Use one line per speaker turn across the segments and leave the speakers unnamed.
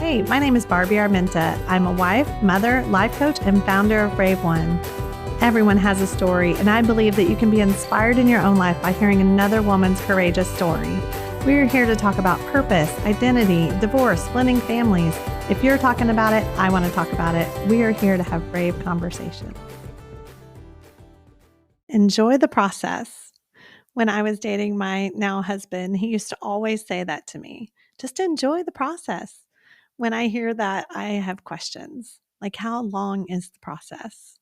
Hey, my name is Barbie Armenta. I'm a wife, mother, life coach, and founder of Brave One. Everyone has a story, and I believe that you can be inspired in your own life by hearing another woman's courageous story. We're here to talk about purpose, identity, divorce, splitting families. If you're talking about it, I want to talk about it. We are here to have brave conversations. Enjoy the process. When I was dating my now husband, he used to always say that to me. Just enjoy the process. When I hear that, I have questions. Like, how long is the process?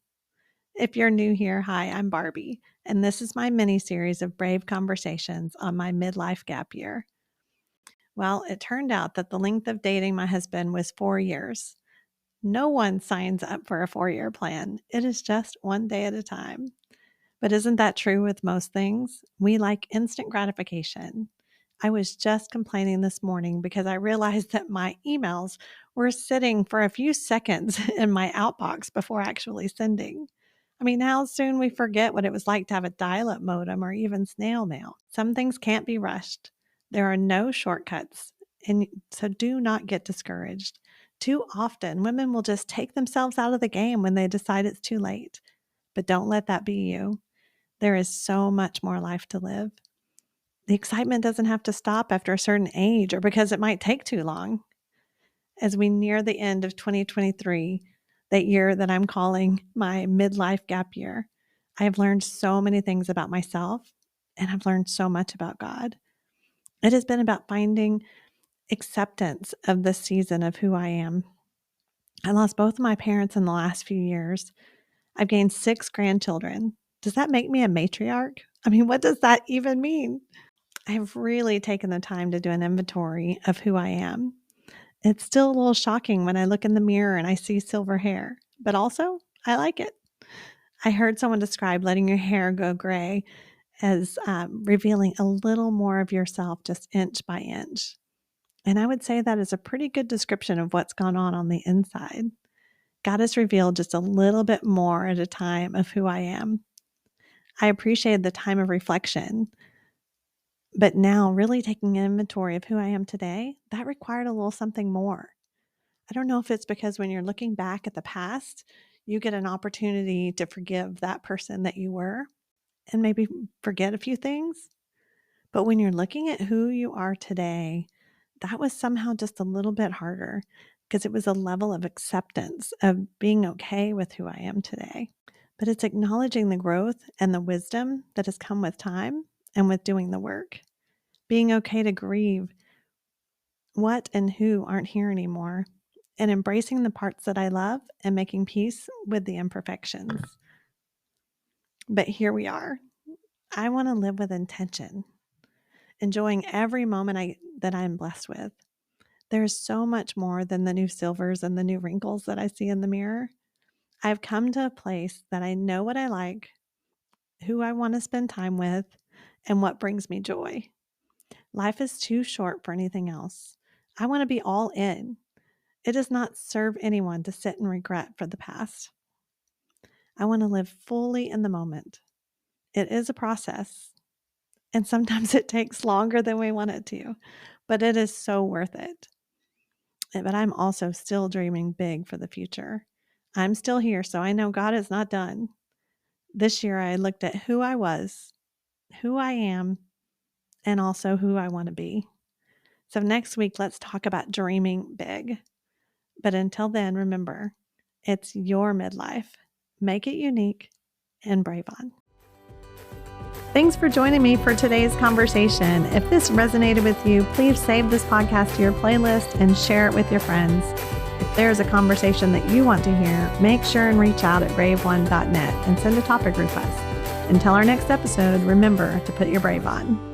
If you're new here, hi, I'm Barbie, and this is my mini-series of brave conversations on my midlife gap year. Well, it turned out that the length of dating my husband was 4 years. No one signs up for a 4-year plan. It is just one day at a time. But isn't that true with most things? We like instant gratification. I was just complaining this morning because I realized that my emails were sitting for a few seconds in my outbox before actually sending. I mean, how soon we forget what it was like to have a dial-up modem or even snail mail. Some things can't be rushed. There are no shortcuts, and so do not get discouraged. Too often, women will just take themselves out of the game when they decide it's too late. But don't let that be you. There is so much more life to live. The excitement doesn't have to stop after a certain age or because it might take too long. As we near the end of 2023, that year that I'm calling my midlife gap year, I have learned so many things about myself, and I've learned so much about God. It has been about finding acceptance of this season of who I am. I lost both of my parents in the last few years. I've gained 6 grandchildren. Does that make me a matriarch? I mean, what does that even mean? I have really taken the time to do an inventory of who I am. It's still a little shocking when I look in the mirror and I see silver hair, but also I like it. I heard someone describe letting your hair go gray as revealing a little more of yourself just inch by inch. And I would say that is a pretty good description of what's gone on the inside. God has revealed just a little bit more at a time of who I am. I appreciated the time of reflection. But now really taking an inventory of who I am today, that required a little something more. I don't know if it's because when you're looking back at the past, you get an opportunity to forgive that person that you were and maybe forget a few things. But when you're looking at who you are today, that was somehow just a little bit harder because it was a level of acceptance of being okay with who I am today. But it's acknowledging the growth and the wisdom that has come with time and with doing the work. Being okay to grieve what and who aren't here anymore, and embracing the parts that I love and making peace with the imperfections. But here we are. I want to live with intention, enjoying every moment that I'm blessed with. There's so much more than the new silvers and the new wrinkles that I see in the mirror. I've come to a place that I know what I like, who I want to spend time with, and what brings me joy. Life is too short for anything else. I want to be all in. It does not serve anyone to sit in regret for the past. I want to live fully in the moment. It is a process, and sometimes it takes longer than we want it to, but it is so worth it. But I'm also still dreaming big for the future. I'm still here, so I know God is not done. This year, I looked at who I was, who I am, and also who I want to be. So next week, let's talk about dreaming big. But until then, remember, it's your midlife. Make it unique and brave on. Thanks for joining me for today's conversation. If this resonated with you, please save this podcast to your playlist and share it with your friends. If there's a conversation that you want to hear, make sure and reach out at braveone.net and send a topic request. Until our next episode, remember to put your brave on.